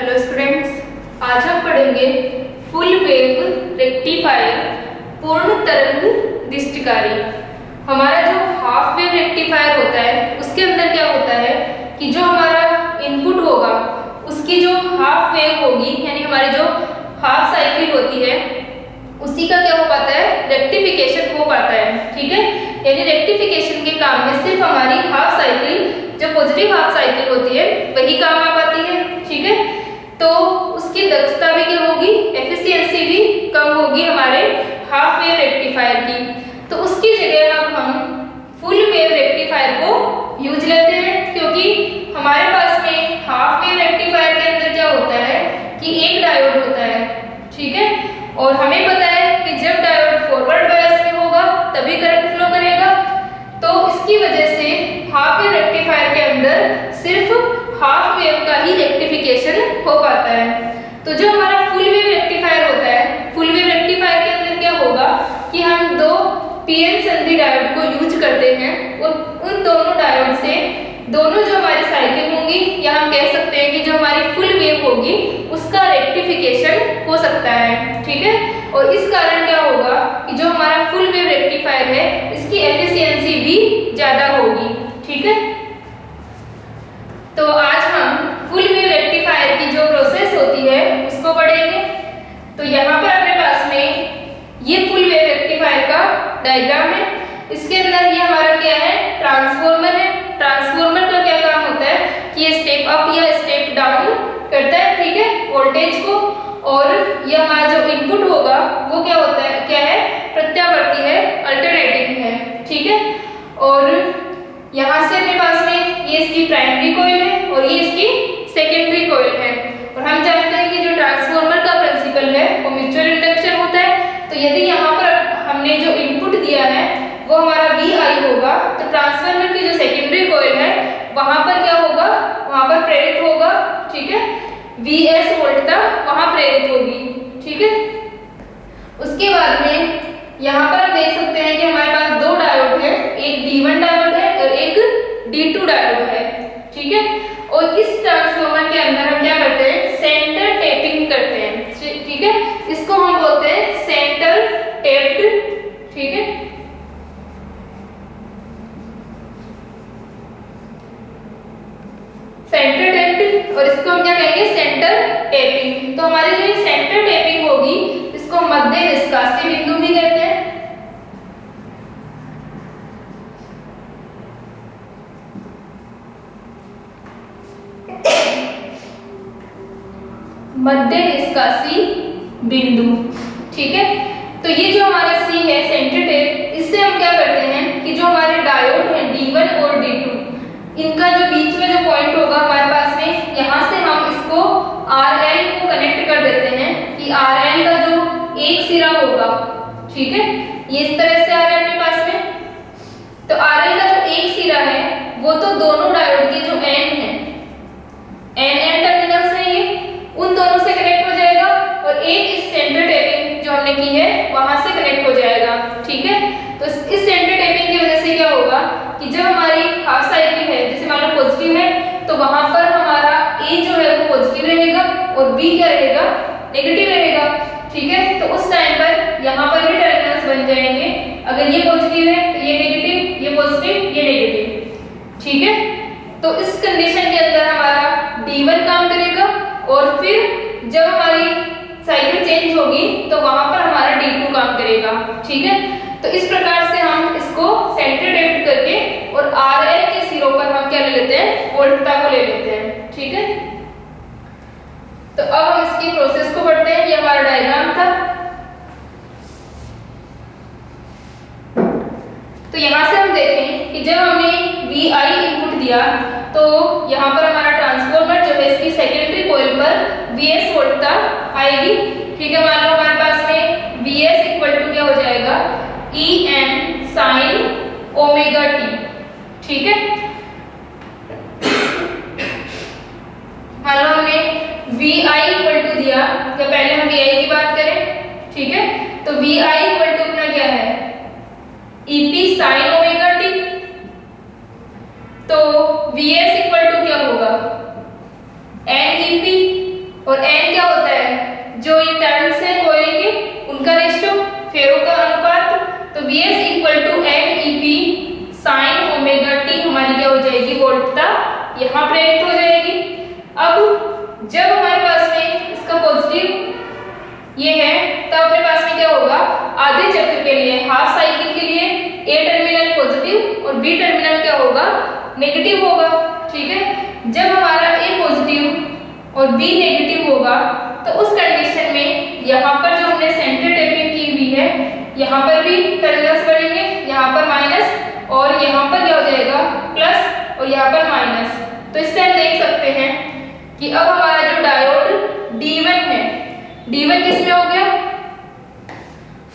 Hello students, आज हम पढ़ेंगे फुल वेव रेक्टिफायर पूर्ण तरंग दृष्टिकारी। हमारा जो हाफ वेव रेक्टिफायर होता है उसके अंदर क्या होता है कि जो हमारा इनपुट होगा उसकी जो हाफ वेव होगी यानी हमारी जो हाफ साइकिल होती है उसी का क्या हो पाता है, रेक्टिफिकेशन हो पाता है। ठीक है, यानी रेक्टिफिकेशन के काम में सिर्फ हमारी हाफ साइकिल जो पॉजिटिव हाफ साइकिल होती है वही काम आ पाती है। ठीक है, तो उसकी दक्षता भी क्या होगी, एफिशिएंसी भी कम होगी हमारे हाफ वेव रेक्टिफायर की। तो उसकी जगह अब हम फुल वेव रेक्टिफायर को यूज लेते हैं, क्योंकि हमारे पास में हाफ वेव रेक्टिफायर के अंदर क्या होता है कि एक डायोड होता है। ठीक है, और हमें पता है कि जब डायोड फॉरवर्ड बायस में होगा तभी करंट फ्लो करेगा। तो इसकी वजह से हाफ वेव रेक्टिफायर के अंदर सिर्फ हाफ वेव का ही रेक्टिफिकेशन हो पाता है। तो जो हमारा फुल वेव रेक्टिफायर होता है, फुल वेव रेक्टिफायर के अंदर क्या होगा कि हम दो पीएन संधि डायोड को यूज करते हैं और उन दोनों डायोड से दोनों जो हमारी साइकिल होंगी या हम कह सकते हैं कि जो हमारी फुल वेव होगी उसका रेक्टिफिकेशन हो सकता है। ठीक है, और इस कारण क्या होगा कि जो हमारा फुल वेव रेक्टिफायर है इसकी एफिशिएंसी भी ज्यादा होगी। ठीक है, तो आज हम फुल वेव रेक्टिफायर की जो प्रोसेस होती है उसको पढ़ेंगे। तो यहाँ पर अपने पास में ये फुल वेव रेक्टिफायर का डायग्राम है। इसके अंदर ये हमारा क्या है, ट्रांसफॉर्मर है। ट्रांसफॉर्मर का क्या काम होता है कि ये स्टेप अप या स्टेप डाउन करता है, ठीक है, वोल्टेज को। और ये हमारा जो इनपुट होगा वो क्या होता है, क्या है, प्रत्यावर्ती है, अल्टरनेटिंग है। ठीक है, और यहाँ से अपने पास में ये इसकी प्राइमरी कॉइल है और ये इसकी सेकेंडरी कॉइल है। और हम जानते हैं कि जो ट्रांसफॉर्मर का प्रिंसिपल है वो म्यूचुअल इंडक्शन होता है। तो यदि यहाँ पर हमने जो इनपुट दिया है वो हमारा VI होगा, तो ट्रांसफॉर्मर की जो सेकेंडरी कॉइल है वहां पर क्या होगा, वहां पर प्रेरित होगा। ठीक है, VS वोल्टता वहां प्रेरित होगी। ठीक है, उसके बाद में यहाँ पर आप देख सकते हैं कि हमारे पास दो डायोड है, एक D1 डायोड है और एक D2 डायोड है। ठीक है, और इस ट्रांसफॉर्मर के अंदर हम क्या करते हैं, सेंटर टेपिंग करते हैं। ठीक है, इसको हम बोलते हैं सेंटर टेप्ड। ठीक है, सेंटर टेप्ड, और इसको हम क्या कहेंगे, सेंटर टेपिंग। तो हमारी जो सेंटर टेपिंग होगी इसको मध्य निष्कासी बिंदु भी कहते हैं। मध्य निष्कासी बिंदु। ठीक है, तो ये जो हमारा C है सेंटर टेप, इससे हम क्या करते हैं कि जो हमारे डायोड है D1 और D2 इनका जो बीच में जो पॉइंट होगा हमारे पास में, यहाँ से हम इसको RL को कनेक्ट कर देते हैं कि RL का जो एक सिरा होगा, ठीक है, ये इस तरह से आ रहा है अपने पास में। तो RL का जो एक सिरा है वो तो दोनों डायोड के जो N है, N टर्मिनल्स है, ये उन दोनों से कनेक्ट हो जाएगा और एक इस सेंटर टेपिंग जो हमने की है वहां से कनेक्ट हो जाएगा। ठीक है, तो इस सेंटर टेपिंग की वजह से क्या होगा कि जब हमारी हाफ साइकिल है, जैसे मान लो पॉजिटिव है, तो वहां पर हमारा A जो है वो पॉजिटिव रहेगा और B क्या रहेगा, नेगेटिव रहेगा। ठीक है, तो उस टाइम पर यहाँ पर भी टर्मिनल्स बन जाएंगे। अगर ये पॉजिटिव है तो ये नेगेटिव, ये पॉजिटिव, ये नेगेटिव। ठीक है, तो इस कंडीशन के अंदर हमारा D1 काम करेगा और फिर जब हमारी साइकिल चेंज होगी तो वहां पर हमारा D2 काम करेगा। ठीक है, तो इस प्रकार से हम इसको सेंटर टेप्ड करके और RL के सिरों पर हम क्या ले लेते हैं, वोल्टता को ले लेते हैं। ठीक है, तो अब हम इसकी प्रोसेस को पढ़ते हैं। ये हमारा डायग्राम था। तो यहाँ से हम देखें कि जब हमने VI इनपुट दिया तो यहाँ पर हमारा ट्रांसफॉर्मर जो है इसकी सेकेंडरी कॉइल पर VS वोल्टता आएगी। ठीक है, मान लो हमारे पास में VS इक्वल टू क्या हो जाएगा, EM sin ओमेगा t। ठीक है, मान लो हमने VI इक्वल टू दिया, या पहले हम VI की बात करें। ठीक है, तो VI इक्वल टू अपना क्या है, EP sin ओमेगा t। तो VS इक्वल टू क्या होगा, NEP। हो जाएगी, वोल्टता यहाँ प्रेरित हो जाएगी। अब जब हमारे पास में इसका पॉजिटिव ये है, तब अपने पास में क्या होगा, आधे चक्र के लिए, हाफ साइकिल के लिए ए टर्मिनल पॉजिटिव और बी टर्मिनल क्या होगा, नेगेटिव होगा। ठीक है, जब हमारा ए पॉजिटिव और बी नेगेटिव होगा तो उस कंडीशन में यहाँ पर जो हमने सेंटर टैपिंग की हुई है, यहाँ पर भी टर्मिनल्स बनेंगे, यहाँ पर माइनस और यहाँ पर क्या हो जाएगा प्लस और यहाँ पर माइनस। तो इससे हम देख सकते हैं कि अब हमारा जो डायोड D1 है, D1 किस में हो गया,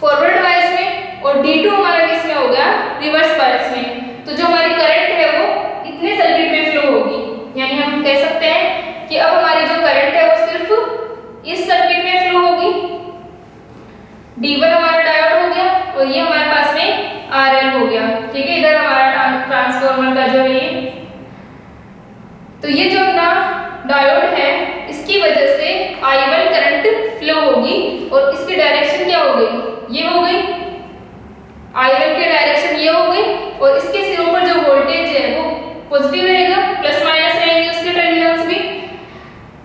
फॉरवर्ड बायस में, और D2 हमारा किस में हो गया, रिवर्स बायस में। तो जो हमारी करंट है वो इतने सर्किट में फ्लो होगी, यानी हम कह सकते हैं कि अब हमारी जो करंट है वो सिर्फ इस सर्किट में फ्लो होगी। D1 हमारा डायोड हो गया और ये हमारे पास में RL हो गया। ठीक है, इधर हमारा ट्रांसफार्मर का जो है ये, तो ये जो अपना डायोड है इसकी वजह से I1 करंट फ्लो होगी और इसकी डायरेक्शन क्या हो गई, ये हो गई, I1 की डायरेक्शन ये हो गई और इसके सिरों पर जो वोल्टेज है वो पॉजिटिव रहेगा, प्लस माइनस रहेंगे उसके टर्मिनल्स भी।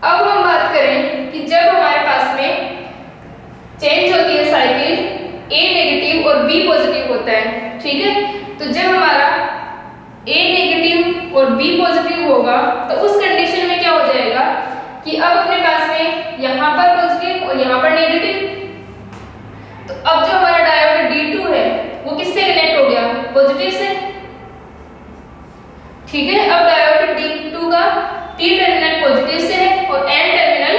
अब हम बात करें कि जब हमारे पास में चेंज होती है साइकिल, A नेगेटिव और B पॉजिटिव होता है। ठीक है, तो जब हमारा A नेगेटिव और B पॉजिटिव होगा तो उस कंडीशन में क्या हो जाएगा कि अब अपने पास में यहाँ पर पॉजिटिव और यहाँ पर नेगेटिव। तो अब जो हमारा डायोड D2 है वो किससे कनेक्ट हो गया, पॉजिटिव से। ठीक है, अब डायोड D2 का P टर्मिनल पॉजिटिव से है और N टर्मिनल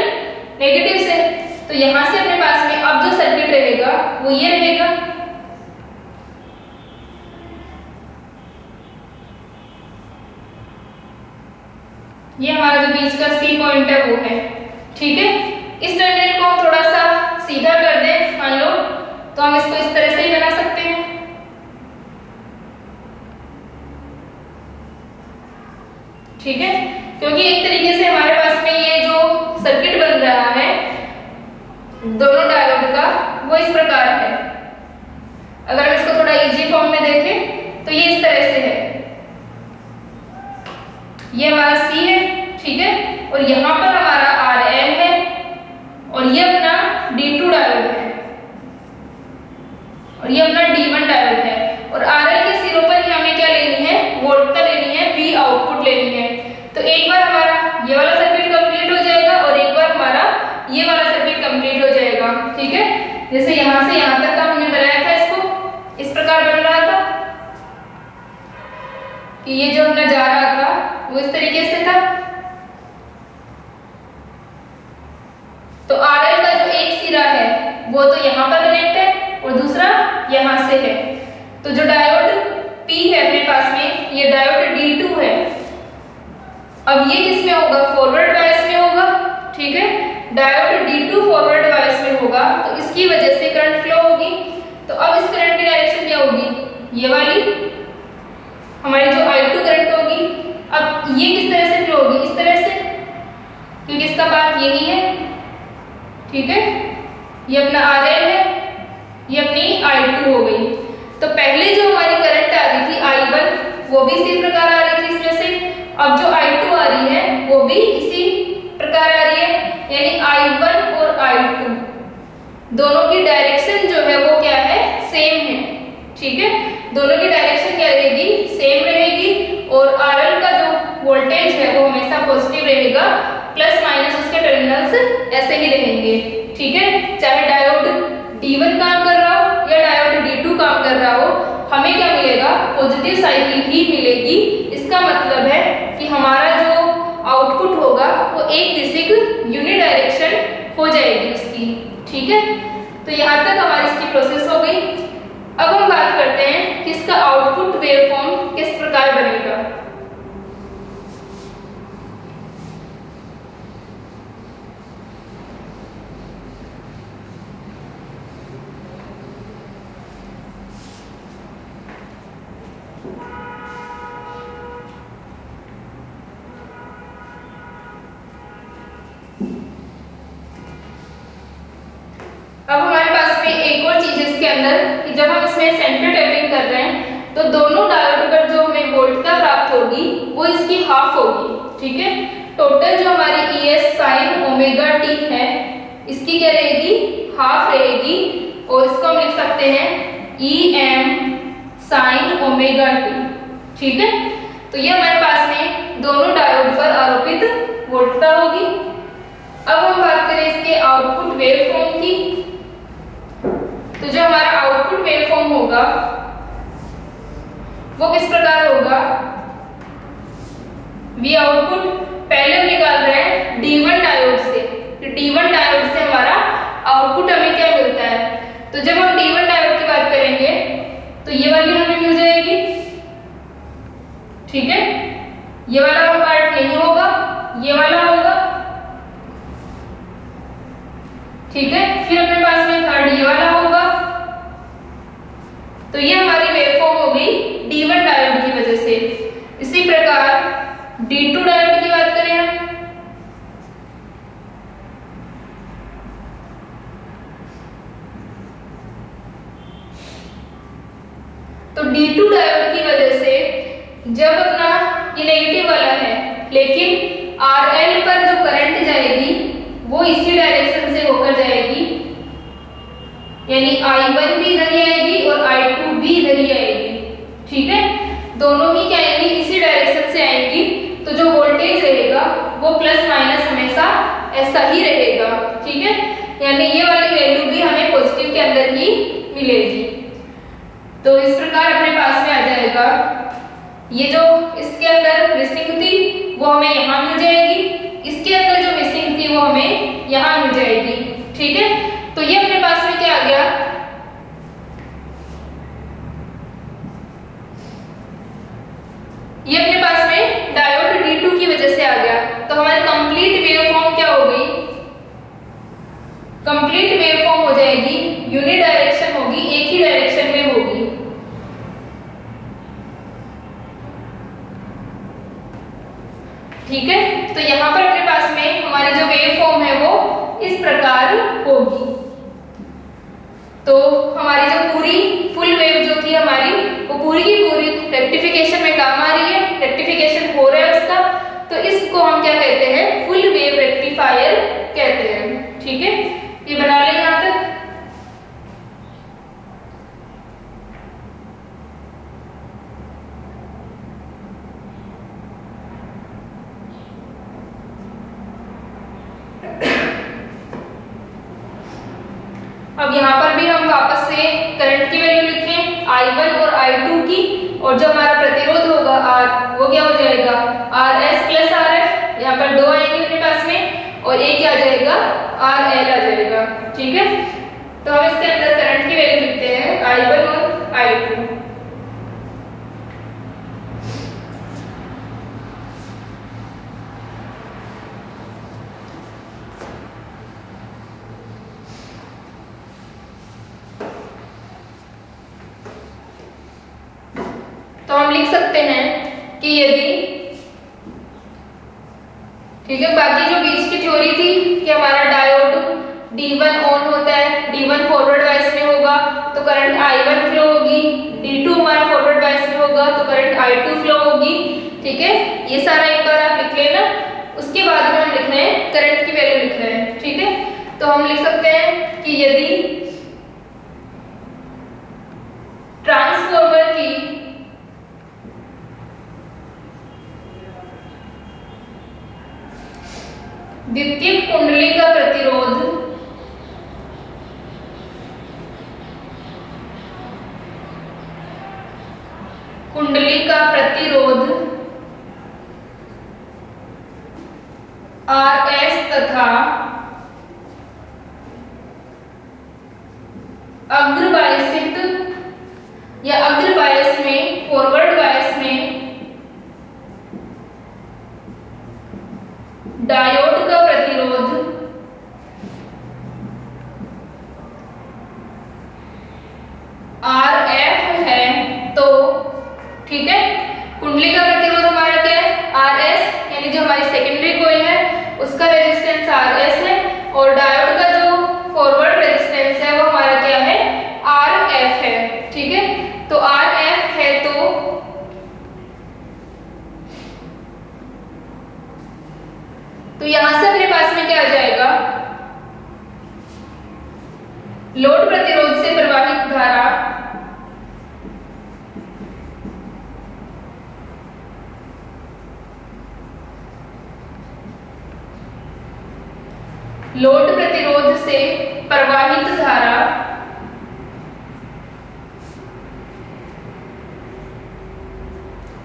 नेगेटिव से। तो यहाँ से अपने पास में अब जो सर्किट रहेगा वो ये रहेगा। ये हमारा जो बीच का C पॉइंट है वो है। ठीक है, इस टर्मिनल को हम थोड़ा सा सीधा कर दें मान लो, तो हम इसको इस तरह से ही बना सकते हैं। ठीक है, क्योंकि एक तरीके से हमारे पास में ये जो सर्किट बन रहा है दोनों डायोड का वो इस प्रकार है। अगर हम इसको थोड़ा इजी फॉर्म में देखें तो ये इस तरह से है, ये हमारा C है। ठीक है, और यहाँ पर हमारा RL है और ये अपना D2 डायोड है और ये अपना D1 डायोड है। और RL के सिरों पर ही हमें क्या लेनी है, वोल्टता लेनी है, V आउटपुट लेनी है। तो एक बार हमारा ये वाला सर्किट कंप्लीट हो जाएगा और एक बार हमारा ये वाला सर्किट कंप्लीट हो जाएगा। ठीक है, जैसे यहाँ से यहाँ तक का हमने बनाया था, इसको इस प्रकार बन रहा था कि ये जो अपना जा रहा था वो इस तरीके से था। तो RL का जो एक सिरा है वो तो यहाँ पर कनेक्ट है और दूसरा यहाँ से है। तो जो डायोड P है अपने पास में, ये डायोड D2 है। अब ये किस में होगा, फॉरवर्ड बायस में होगा। ठीक है, डायोड D2 फॉरवर्ड बायस में होगा तो इसकी वजह से करंट फ्लो होगी। तो अब इस करंट की डायरेक्शन क्या होगी, ये वाली हमारी जो I2 करंट होगी। अब ये किस तरह से फ्लो होगी, इस तरह से, क्योंकि इसका पाथ यही है। ठीक है, ये अपना RL है, ये अपनी I2 हो गई। तो पहले जो हमारी करंट आ रही थी I1 वो भी इसी प्रकार आ रही थी इसमें से, अब जो I2 आ रही है वो भी इसी प्रकार आ रही है, यानी I1 और I2 दोनों की डायरेक्शन जो है वो क्या है, सेम है। ठीक है, दोनों की डायरेक्शन क्या रहेगी, सेम रहेगी और RL का जो वोल्टेज है वो हमेशा पॉजिटिव रहेगा, प्लस माइनस उसके टर्मिनल्स ऐसे ही रहेंगे। ठीक है, चाहे डायोड D1 काम कर रहा हो या डायोड D2 काम कर रहा हो, हमें क्या मिलेगा, पॉजिटिव साइकिल ही मिलेगी। इसका मतलब है कि हमारा जो आउटपुट होगा वो एक दिशिक यूनि डायरेक्शन हो जाएगी उसकी। ठीक है, तो यहाँ तक हमारी इसकी प्रोसेस हो गई। अब हम बात करते हैं कि इसका आउटपुट वेवफॉर्म किस प्रकार बनेगा। अब हमारे पास में एक और चीज इसके अंदर कि जब हम इसमें सेंटर टैपिंग कर रहे हैं तो दोनों डायोड पर जो हमें वोल्टता प्राप्त होगी टोटल जो हमारी E S sign omega T है इसकी क्या रहेगी, हाफ रहेगी, और इसको हम लिख सकते हैं E M sine omega t. ठीक है, तो ये हमारे पास में दोनों डायोड पर आरोपित वोल्टता होगी। अब हम बात करें इसके आउटपुट वेवफॉर्म की। तो जो हमारा आउटपुट वेवफॉर्म होगा वो किस प्रकार होगा, वी आउटपुट पहले हम निकाल रहे हैं D1 डायोड से। तो D1 डायोड से हमारा आउटपुट हमें क्या मिलता है, तो जब हम D1 डायोड की बात करेंगे तो ये वाली हमें मिल जाएगी। ठीक है, ये वाला पार्ट नहीं होगा, ये वाला होगा। ठीक है, फिर अपने पास में थर्ड ये वाला होगा। तो ये हमारी वेवफॉर्म हो गई D1 डायोड की वजह से। इसी प्रकार D2 डायोड की बात करें हम, तो D2 डायोड की वजह से जब अपना ये नेगेटिव वाला है, लेकिन RL पर जो करंट जाएगी वो इसी डायरेक्शन से होकर जाएगी, यानी I1 भी इधर ही आएगी और I2 भी इधर ही आएगी। ठीक है, दोनों ही क्या आएंगी, इसी डायरेक्शन से आएंगी। तो जो वोल्टेज रहेगा वो प्लस माइनस हमेशा ऐसा ही रहेगा। ठीक है, यानी ये वाली वैल्यू भी हमें पॉजिटिव के अंदर ही मिलेगी। तो इस प्रकार अपने पास में आ जाएगा, ये जो इसके अंदर मिसिंग थी वो हमें यहाँ मिल जाएगी, इसके अंदर जो मिसिंग थी वो हमें यहाँ मिल जाएगी। ठीक है, तो ये अपने पास में क्या आ गया, ये अपने पास में डायोड D2 की वजह से आ गया। तो हमारी कंप्लीट वेवफॉर्म क्या हो गई, कंप्लीट वेवफॉर्म हो जाएगी यूनि डायरेक्शन होगी, एक ही डायरेक्शन में होगी। ठीक है, तो यहाँ पर अपने पास में हमारी जो वेवफॉर्म है वो इस प्रकार होगी। तो हमारी जो पूरी फुल वेव जो थी हमारी, वो पूरी की पूरी रेक्टिफिकेशन में काम आ रही है, रेक्टिफिकेशन हो रहा है उसका। तो इसको हम क्या कहते हैं, फुल वेव रेक्टिफायर कहते हैं। ठीक है, ये बना लें यहाँ तक। अब यहाँ पर भी हम वापस से करंट की वैल्यू लिखें, I1 और I2 की, और जो हमारा प्रतिरोध होगा R वो क्या हो जाएगा, RS प्लस RF। यहाँ पर दो आएंगे अपने पास में, और एक क्या आ जाएगा, RL आ जाएगा। ठीक है, तो हम इसके अंदर करंट की वैल्यू लिखते हैं I1 और I2। तो हम लिख सकते हैं कि यदि, ठीक है, बाकी जो बीच की थ्योरी थी कि हमारा डायोड D1 ऑन होता है, D1 फॉरवर्ड बायस में होगा तो करंट I1 फ्लो होगी, D2 हमारा फॉरवर्ड बायस में होगा तो करंट I2 फ्लो होगी। ठीक है, ये सारा एक बार आप लिख लेना। उसके बाद में हम लिख रहे हैं करंट की वैल्यू लिख रहे हैं। ठीक है, तो हम लिख सकते हैं कि यदि ट्रांसफॉर्मर की द्वितीयक कुंडली का प्रतिरोध RS तथा अग्र बायसित या अग्र बायस में, फॉरवर्ड बायस में डायोड का प्रतिरोध RF है, तो ठीक है, कुंडली का प्रतिरोध हमारा क्या है, RS, यानी जो हमारी सेकेंडरी कॉइल है उसका रेजिस्टेंस RS है, और डायोड का जो फॉरवर्ड रेजिस्टेंस है वो हमारा क्या है, RF है। ठीक है, तो RF है तो तो यहां से अपने पास में क्या आ जाएगा, लोड प्रतिरोध से प्रवाहित धारा लोड प्रतिरोध से प्रवाहित धारा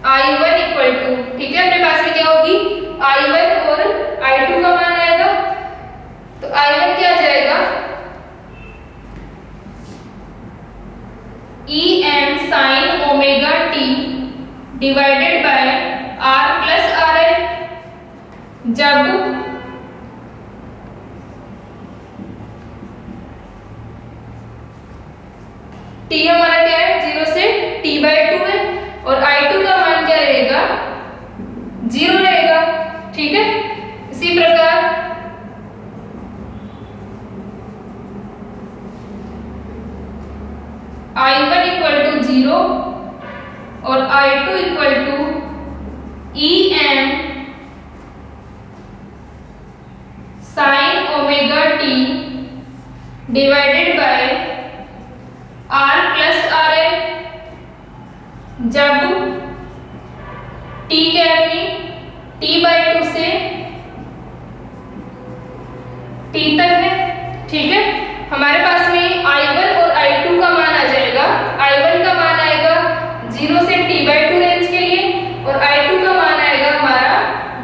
I1 इक्वल टू, ठीक है, अपने पास में क्या होगी, I1 और I2 का मान आएगा। तो I1 क्या आ जाएगा, EM sin omega t divided by R plus RL, जब t हमारा क्या है, 0 से t/2 है, और I2 का मान क्या रहेगा, 0 रहेगा, ठीक है। इसी प्रकार I1 इक्वल टू 0 और I2 equal to EM sine omega t divided by R plus RL, जब t क्या है अपनी, t/2 से t तक है, ठीक है। हमारे पास में I1 और I2 का मान आ जाएगा, I1 का मान आएगा 0 से t/2 रेंज के लिए, और I2 का मान आएगा हमारा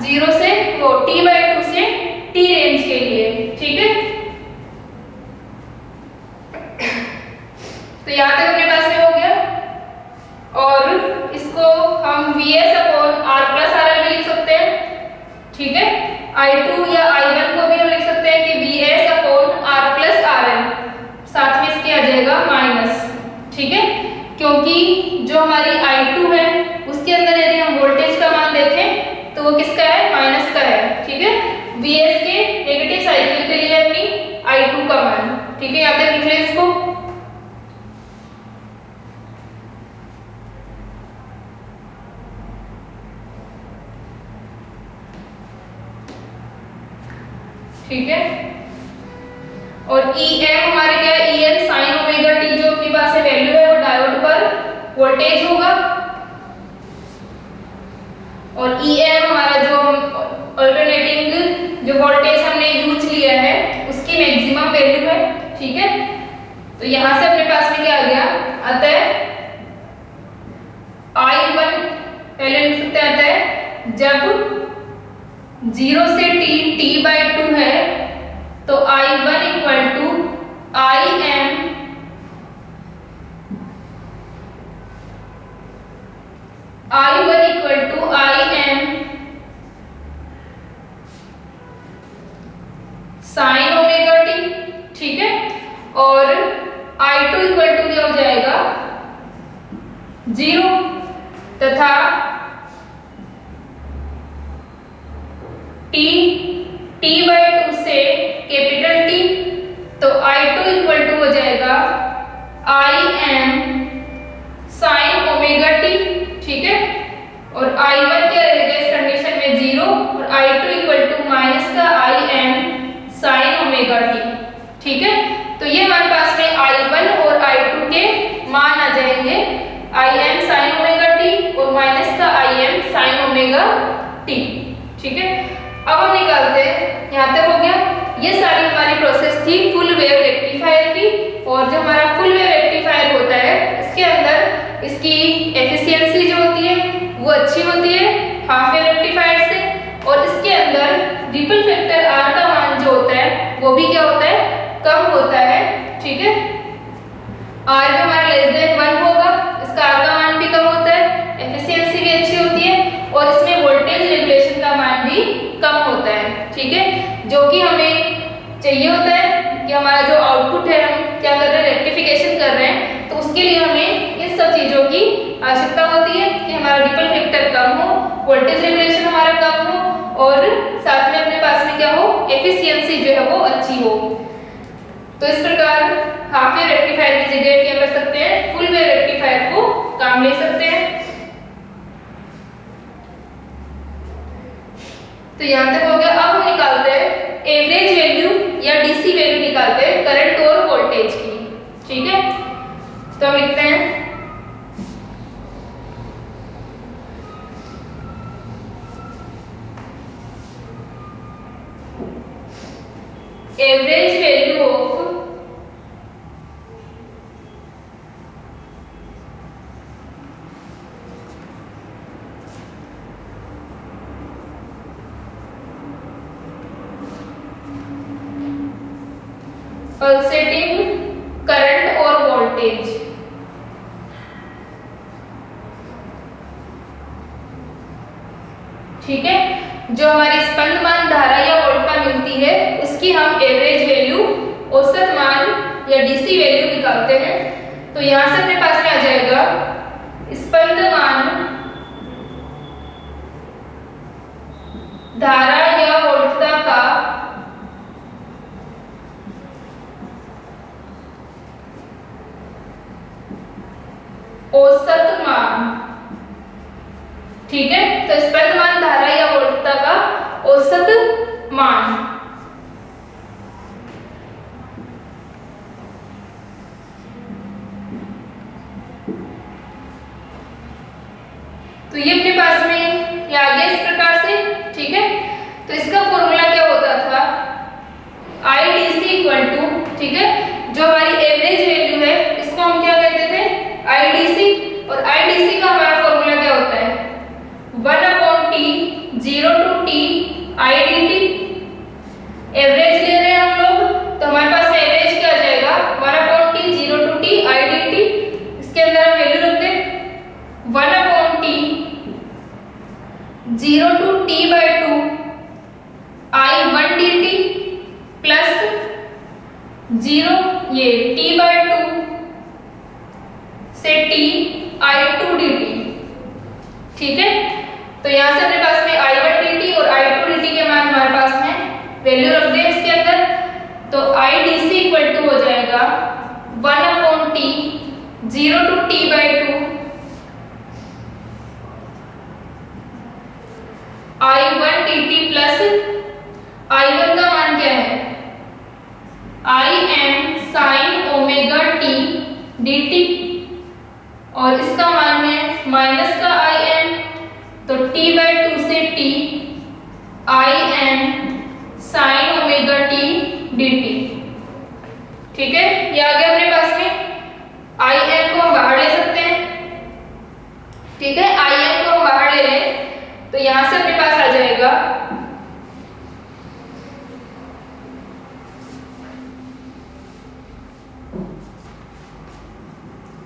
0 से t/2 से t रेंज के लिए, ठीक है। तो यहां तक अपने पास में हो गया, और इसको हम Vs upon R plus RL भी लिख सकते हैं, ठीक है। I2 या I1 को भी हम लिख सकते हैं कि Vs upon R plus RL, साथ में इसके आ जाएगा माइनस, ठीक है, क्योंकि जो हमारी I2 है उसके अंदर यदि हम वोल्टेज का मान देखें तो वो किसका है, माइनस का है, ठीक है। Vs के नेगेटिव साइकिल के लिए अपनी I2 का मान, ठीक है, यहाँ तक लिख लें इसको। ठीक है, और EM हमारे क्या है, EM साइन ओमेगा t जो अपने पास है वैल्यू है, वो डायोड पर वोल्टेज होगा, और EM हमारा जो अल्टरनेटिंग जो वोल्टेज हमने यूज लिया है उसकी मैक्सिमम वैल्यू है, ठीक है। तो यहां से अपने पास में क्या आ गया, अतः I1 पहले लिख सकते हैं, अतः जब 0 से t/2 है तो I1 equal to IM sine omega t, ठीक है, और I2 इक्वल टू क्या हो जाएगा, 0, तथा t/2 से कैपिटल T, तो I2 इक्वल टू हो जाएगा IM साइन ओमेगा t, ठीक है, और I1 क्या रहेगा इस कंडीशन में 0, और I2 इक्वल टू माइनस का IM साइन ओमेगा t, ठीक है। तो ये हमारे पास में I1 और I2 के मान आ जाएंगे, IM साइन ओमेगा t और माइनस का IM साइन ओमेगा t, ठीक है। अब हम निकालते हैं, यहाँ तक हो गया। ये सारी हमारी प्रोसेस थी फुल वेव रेक्टिफायर की, और जो हमारा फुल वेव रेक्टिफायर होता है इसके अंदर इसकी एफिशिएंसी जो होती है वो अच्छी होती है हाफ वेव रेक्टिफायर से, और इसके अंदर रिपल फैक्टर R का मान जो होता है वो भी क्या होता है, कम होता है, ठीक है। R भी हमारा लेस देन 1 होगा, इसका R का मान भी कम होता है, एफिशिएंसी भी अच्छी होती है, और इसमें वोल्टेज रेगुलेशन का मान भी कम होता है, ठीक है। जो कि हमें चाहिए होता है कि हमारा जो आउटपुट है हम क्या कर रहे हैं, रेक्टिफिकेशन कर रहे हैं, तो उसके लिए हमें इन सब चीज़ों की आवश्यकता होती है कि हमारा रिपल फैक्टर कम हो, वोल्टेज रेगुलेशन हमारा कम हो, और साथ में अपने पास में क्या हो, एफिशिएंसी जो है वो अच्छी हो। तो इस प्रकार हाफ वेव रेक्टिफायर की जगह क्या कर सकते हैं, फुल वेव रेक्टिफायर को काम ले सकते हैं। तो यहाँ तक हो गया। अब हम निकालते हैं एवरेज वैल्यू या डीसी वैल्यू निकालते हैं करंट और वोल्टेज की। ठीक है, तो हम लिखते हैं average value of pulsating current और वोल्टेज। ठीक है, जो हमारी स्पंदमान धारा या वोल्टा मिलती है उसकी हम एवरेज वैल्यू, औसत मान या डीसी वैल्यू निकालते हैं। तो यहां से अपने पास में आ जाएगा स्पंदमान धारा या वोल्टता का औसत मान। ठीक है, तो स्पंदमान धारा या वोल्टता का औसत मान। तो ये अपने पास में ये आ गया इस प्रकार से। ठीक है, तो इसका फॉर्मूला क्या होता था, IDC इक्वल टू, ठीक है, जो हमारी एवरेज वैल्यू है इसको हम क्या कहते थे, IDC। और IDC का हमारा फॉर्मूला क्या होता है, 1/T 0 to T IDT। Average ले रहे हैं हम लोग, तो हमारे पास एवरेज क्या आ जाएगा, 1/T 0 to T IDT। इसके अंदर हम वैल्यू रख दें 1/T 0 to T/2 I1dt plus 0 ये T/2 से T I2dt। ठीक है, तो यहाँ से अपने पास में I1dt और I2dt के मान हमारे पास में वैल्यू रख दें इसके अंदर। तो IDC इक्वल टू हो जाएगा 1/T 0 to T/2 I1dt plus I1 का मान क्या है, Im sin omega t dt, और इसका मान है माइनस का Im, तो T/2 से T Im sin omega t dt। ठीक है, ये आ गया अपने पास में। Im को हम बाहर ले सकते हैं। ठीक है, Im को हम बाहर ले लें तो यहां से अपने पास आ जाएगा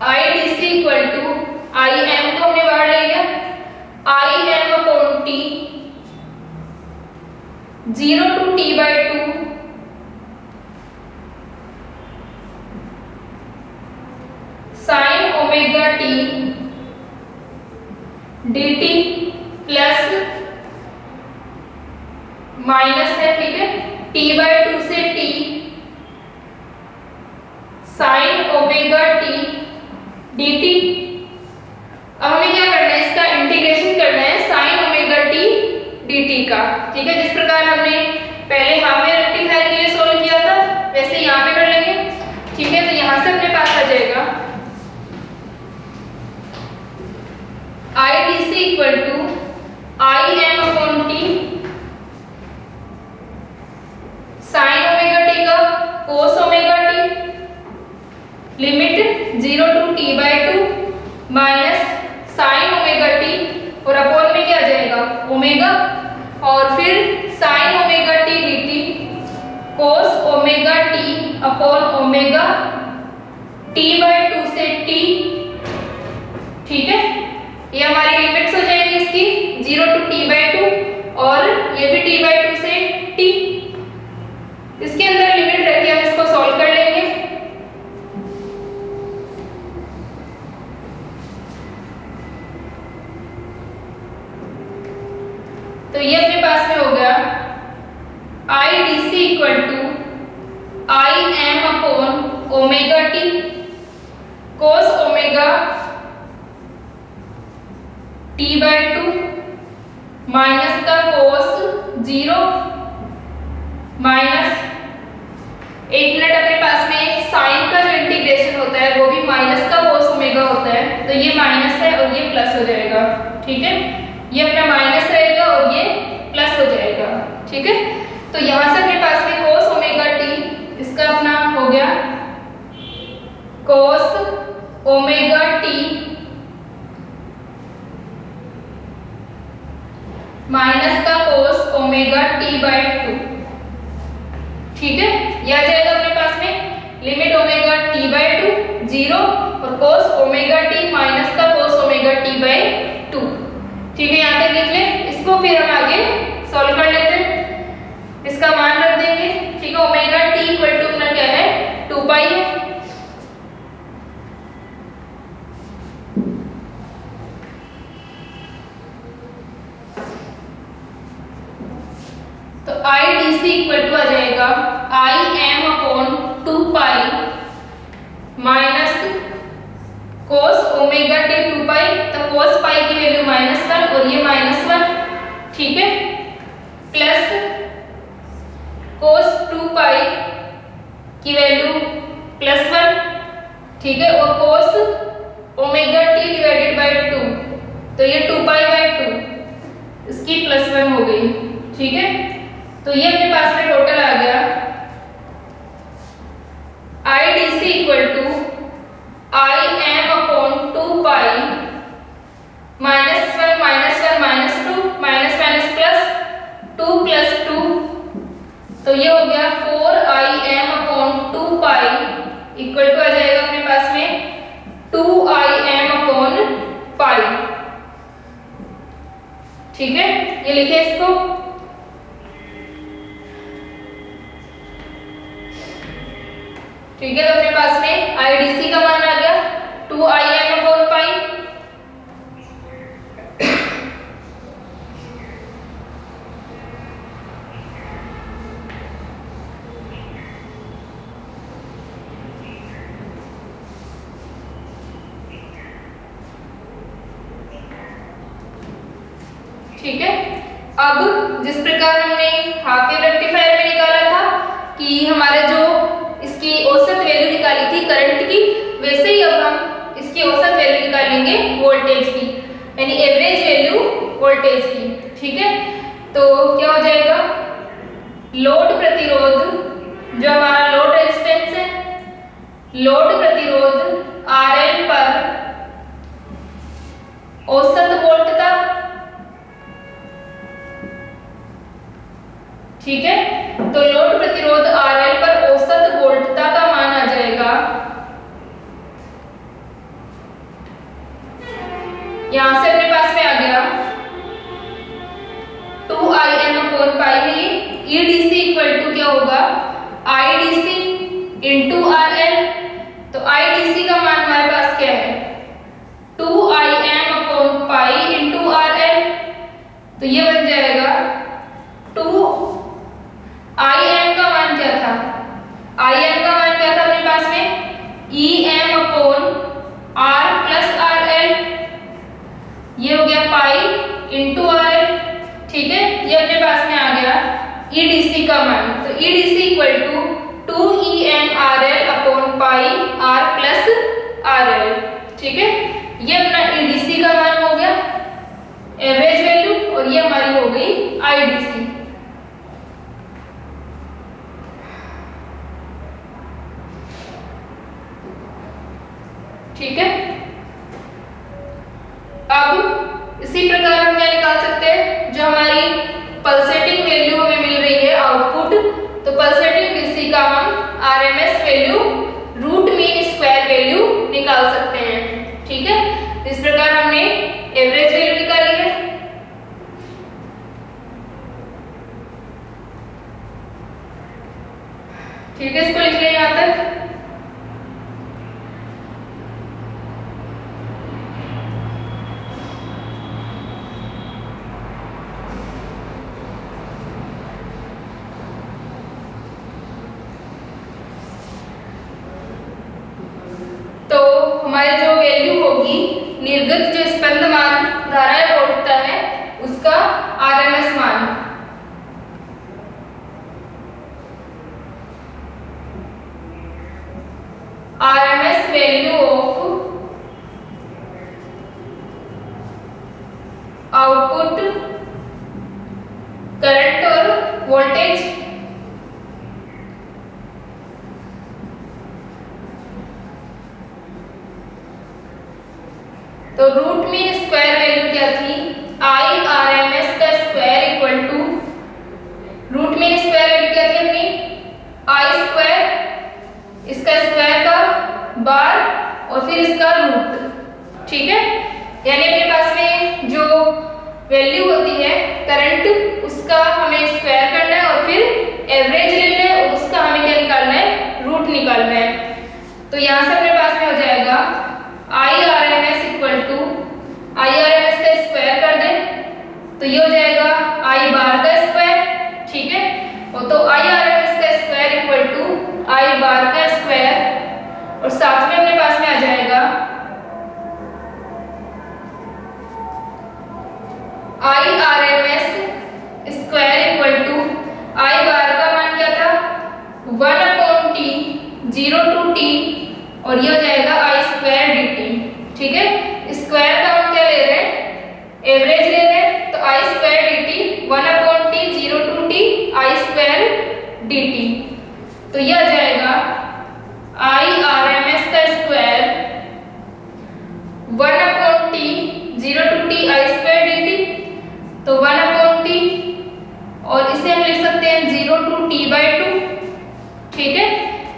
IDC इक्वल टू, Im को हमने बाहर ले लिया, Im/T 0 to T/2 sin omega t dt plus minus है, ठीक है, T/2 से T sin omega t dt। अब हमें क्या करना है, इसका इंटीग्रेशन करना है sin ओमेगा t dt का। ठीक है, जिस प्रकार हमने पहले हाफ वेव रेक्टिफायर के लिए सोल्व किया था वैसे यहाँ पे कर लेंगे। ठीक है, तो यहाँ से अपने पास आ जाएगा IDC equal to Im/T sin omega t का cos omega t limit 0 to T/2 minus sin omega t, और अपॉन में क्या आ जाएगा ओमेगा, और फिर sin omega t dt cos omega t upon omega T/2 से T। ठीक है, ये हमारी लिमिट्स हो जाएंगी इसकी 0 to T/2 और ये भी T/2 से T। इसके अंदर लिमिट रख के हम इसको सॉल्व कर लेंगे। तो ये अपने पास में हो गया IDC equal to Im/T cos omega T/2 minus का cos 0 माइनस, एक मिनट अपने पास में साइन का जो इंटीग्रेशन होता है वो भी माइनस का cos ओमेगा होता है, तो ये माइनस है और ये प्लस हो जाएगा। ठीक है, ये अपना माइनस रहेगा और ये प्लस हो जाएगा। ठीक है, तो यहाँ से अपने पास में cos ओमेगा t, इसका अपना हो गया cos ओमेगा t माइनस का cos ओमेगा t बाय 2। ठीक है, यह आ जाएगा अपने पास में लिमिट ओमेगा t बाय 2 0 और cos ओमेगा t माइनस का cos ओमेगा t बाय 2। ठीक है, यहाँ तक लिख ले। इसको फिर हम आगे सॉल्व कर लेते हैं, इसका मान रख देंगे। ठीक है, ओमेगा t इक्वल टू अपना क्या है 2 पाई है। तो I DC इक्वल टू आ जाएगा I m upon 2 pi minus cos omega t 2 पाई, तो cos पाई की वैल्यू -1 और ये -1। ठीक है, प्लस cos 2 पाई की वैल्यू +1। ठीक है, और cos omega t divided bye 2, तो ये 2 पाई बाय 2 इसकी +1 हो गई। ठीक है, तो ये अपने पास में टोटल आ गया I DC equal to I m upon 2 pi -1 -2 minus minus plus 2 plus 2, तो ये हो गया 4 I m upon 2 pi equal to आ जाएगा अपने पास में 2 I m अपॉन पाई। ठीक है, ये लिखे इसको। ठीक है, तो अपने पास में IDC का मान आ गया 2 IM अपॉन पाई। ठीक है, अब जिस प्रकार हमने हाफ वेव रेक्टिफायर में निकाला था कि हमारे जो इसकी औसत वैल्यू निकाली थी करंट की, वैसे ही अब हम इसकी औसत वैल्यू निकालेंगे वोल्टेज की, यानी एवरेज वैल्यू वोल्टेज की। ठीक है, तो क्या हो जाएगा, लोड प्रतिरोध जो हमारा लोड रेजिस्टेंस है, लोड प्रतिरोध RL पर औसत वोल्टता। ठीक है, तो लोड प्रतिरोध RL पर औसत वोल्टता का मान आ जाएगा, यहां से अपने पास में आ गया 2 IM अपॉन पाई है। EDC इक्वल टू क्या होगा IDC इंटू RL, तो IDC का मान हमारे पास क्या है 2 IM upon pi into RL, तो ये बन जाएगा 2 IM का मान क्या था, IM का मान क्या था अपने पास में EM upon R plus RL, ये हो गया पाई इंटू RL। ठीक है, ये अपने पास में आ गया EDC का मान, तो EDC equal to 2 EM RL upon pi R plus RL। ठीक है, ये अपना EDC का मान हो गया एवरेज वैल्यू, और ये हमारी हो गई IDC। ठीक है, अब इसी प्रकार हम क्या निकाल सकते हैं, जो हमारी पल्सेटिंग वैल्यू हमें मिल रही है आउटपुट, तो पल्सेटिंग डीसी का हम RMS value root mean square value निकाल सकते हैं। ठीक है, इस प्रकार हमने एवरेज वैल्यू निकाली है। ठीक है, इसको लिख लें यहाँ तक। हमारी जो वैल्यू होगी निर्गत जो स्पंदमान धाराएं वोल्टता है उसका RMS मान। वोल्टेज, तो रूट मीन स्क्वायर वैल्यू क्या थी, IRMS का square equal to root mean square value क्या थी अपनी I स्क्वायर, इसका स्क्वायर का बार और फिर इसका रूट। ठीक है, यानी अपने पास में जो वैल्यू होती है करंट उसका हमें स्क्वायर करना है और फिर एवरेज लेना है और उसका हमें क्या निकालना है, रूट निकालना है। तो यहाँ से अपने पास में हो जाएगा IRMS इक्वल टू IRMS का स्क्वायर कर दें तो ये हो जाएगा I बार का स्क्वायर। ठीक है, और तो IRMS का square equal to I bar का स्क्वायर और साथ में अपने पास में आ जाएगा IRMS square equal to I bar का मान क्या था 1/t 0 to t और ये हो जाएगा I स्क्वायर dt। ठीक है, स्क्वायर का हम क्या ले रहे हैं, एवरेज ले रहे हैं, तो I square dt 1/t 0 to t I square dt। तो ये आ जाएगा IRMS का square 1/t 0 to t I square dt, तो 1/t और इसे हम लिख सकते हैं 0 to t/2। ठीक है,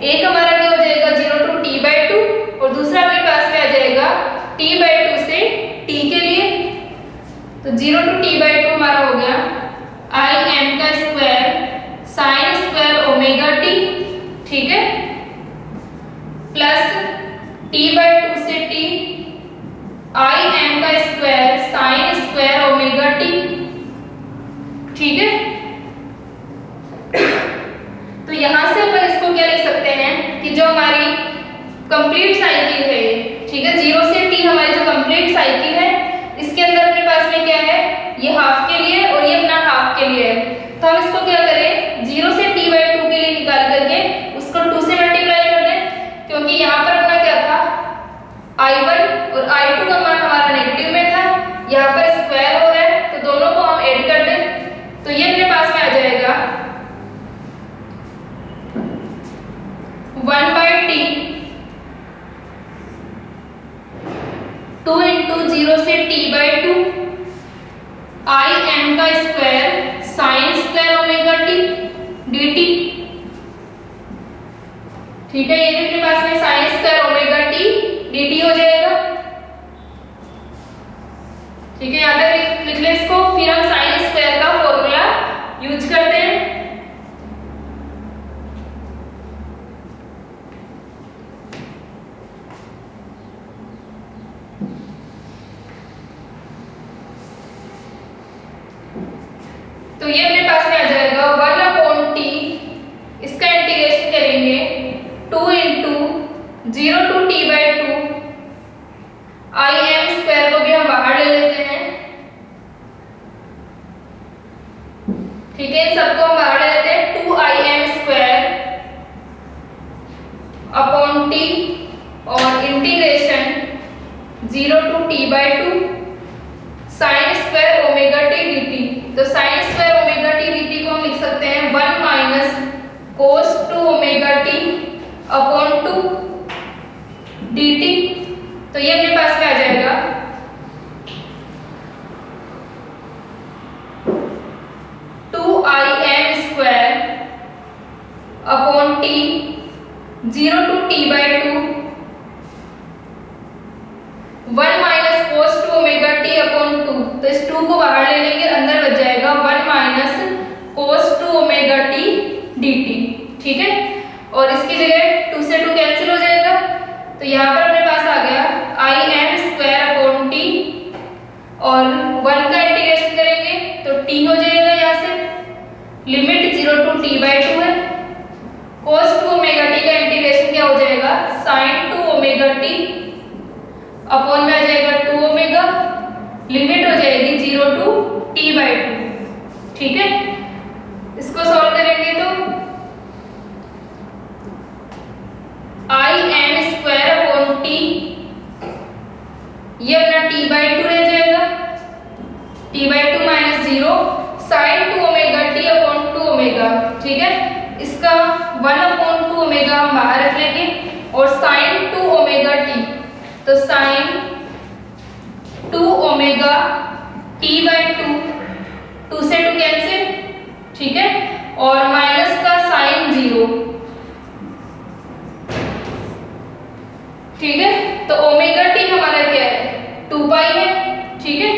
एक हमारा क्या हो जाएगा 0 to t/2 और दूसरा अपने पास में आ जाएगा t/2 से t के लिए, तो 0 to t/2 हमारा हो गया Im का square sine square omega t। ठीक है, प्लस t/2 से t Im का square sine square omega t। ठीक है, तो यहां से अपन इसको क्या लिख सकते हैं कि जो हमारी कंप्लीट साइकिल है, ठीक है, 0 से t हमारी जो कंप्लीट साइकिल है इसके अंदर अपने पास में क्या है, ये हाफ के लिए और ये अपना हाफ के लिए है। तो हम इसको क्या करें 0 से t/2 के लिए निकाल करके उसको 2 से मल्टीप्लाई कर दें, क्योंकि यहाँ पर अपना क्या था I1 और I2 का मान हमारा नेगेटिव में था, यहाँ पर स्क्वायर हो रहा है तो दोनों को हम ऐड कर दें तो ये अपने पास में आ जाएगा 1/t 2 into 0 से t/2 Im का square sine square omega t dt। ठीक है, ये भी अपने पास में sine square omega t dt हो जाएगा। ठीक है, यहाँ तक लिख ले इसको, फिर हम साइन स्क्वायर का फॉर्मूला यूज करते हैं। तो ये अपने पास में आ जाएगा 1/t, इसका इंटीग्रेशन करेंगे 2 into 0 to t/2 Im square को भी हम बाहर ले लेते हैं। ठीक है, इन सबको हम बाहर ले लेते हैं 2Im स्क्वायर अपॉन t और integration 0 to t/2 sine square omega t dt। तो sine square omega t dt को हम लिख सकते हैं 1 minus cos 2 omega t upon 2 dt। तो ये अपने पास में आ जाएगा 2Im square upon t 0 to t/2 1 minus cos 2 omega t upon 2। तो इस 2 को बाहर ले लेंगे, अंदर बच जाएगा 1 minus cos 2 omega t dt। ठीक है, और इसकी जगह 2 से 2 कैंसिल हो जाएगा तो यहाँ पर अपने पास आ गया Im स्क्वायर अपॉन t और 1 का इंटीग्रेशन करेंगे तो t हो जाएगा, यहाँ से लिमिट 0 to t/2 है। cos 2 ओमेगा t का इंटीग्रेशन क्या हो जाएगा sin 2 ओमेगा t अपॉन में आ जाएगा 2 ओमेगा, लिमिट हो जाएगी 0 to t/2। ठीक है, इसको सॉल्व करेंगे तो Im स्क्वायर अपॉन t, ये अपना t/2 रह जाएगा, t/2 minus 0 sin 2 omega t upon 2 omega, ठीक है, इसका 1 अपॉन 2 ओमेगा हम बाहर रख लेंगे और sin 2 ओमेगा t, तो sin 2 ओमेगा t बाई 2, 2 से 2 कैंसिल, ठीक है, और माइनस का sin 0, ठीक है, तो ओमेगा t हमारा क्या है 2 पाई है, ठीक है,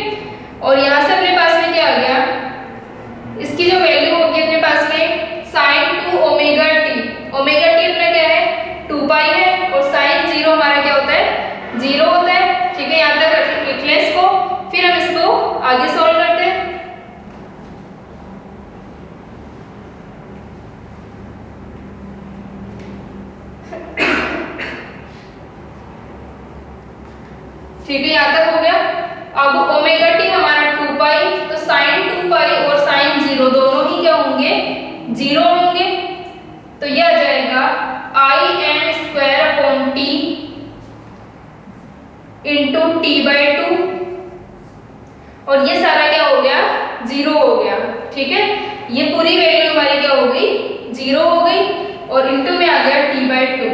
और यहाँ से अपने पास में क्या आ गया, इसकी जो वैल्यू होगी अपने पास में sin 2 omega t, omega t अपना क्या है 2 पाई है और sin 0 हमारा क्या होता है 0 होता है, ठीक है, यहाँ तक लिख लें इसको, फिर हम इसको आगे सॉल्व करते हैं। ठीक है, यहाँ तक हो गया। अब ओमेगा टी हमारा 2 पाई, तो sin 2 पाई और sin 0 दोनों ही क्या होंगे 0 होंगे, तो यह आ जाएगा im square upon t into T by 2, और ये सारा क्या हो गया 0 हो गया, ठीक है, ये पूरी वैल्यू हमारी क्या हो गई 0 हो गई और इंटू में आ गया t बाई 2।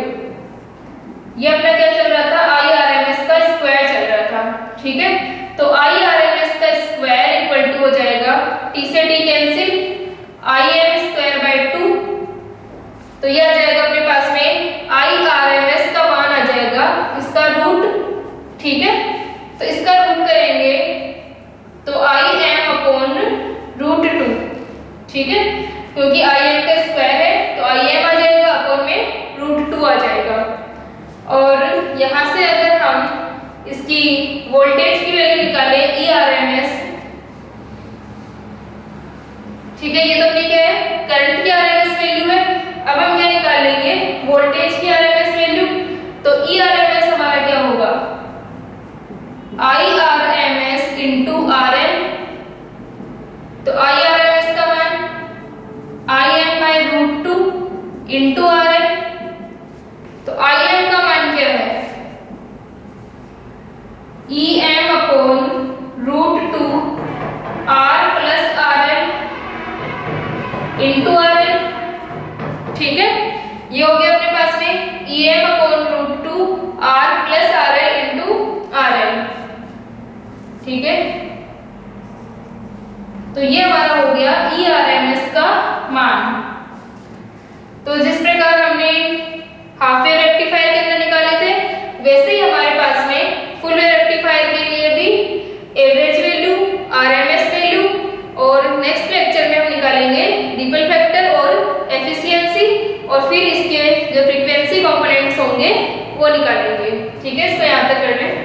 ये अपना क्या चल रहा था IRMS का स्क्वायर चल रहा था, ठीक है, तो IRMS का स्क्वायर इक्वल टू हो जाएगा t से t cancel im square by 2, तो ये आ जाएगा अपने पास में IRMS का मान आ जाएगा इसका रूट, ठीक है, तो इसका रूट करेंगे तो im अपॉन रूट 2, ठीक है, क्योंकि im का स्क्वायर है तो im आ जाएगा अपॉन में रूट 2 आ जाएगा, और यहाँ से अगर हम इसकी वोल्टेज की वैल्यू निकालें ERMS, ठीक है, ये तो अपनी क्या है करंट की RMS वैल्यू है, अब हम क्या निकालेंगे वोल्टेज की RMS वैल्यू, तो ERMS हमारा क्या होगा IRMS इंटू RN, तो IRMS का मान IM by root 2 into RN, तो IM का मान क्या है EM upon root 2 R plus RN into RN, ठीक है, ये हो गया अपने पास में EM upon root 2 R plus RN into RN, ठीक है, तो ये हमारा हो गया ERMS का मान। तो जिस प्रकार हमने हाफ वेव रेक्टिफायर के अंदर निकाले थे, वैसे ही हमारे पास में फुल वेव रेक्टिफायर के लिए भी एवरेज वैल्यू, RMS वैल्यू और नेक्स्ट लेक्चर में हम निकालेंगे रिपल फैक्टर और एफिशिएंसी, और फिर इसके जो फ्रीक्वेंसी कंपोनेंट्स होंगे वो निकालेंगे, ठीक है, इसको यहाँ तक कर लें।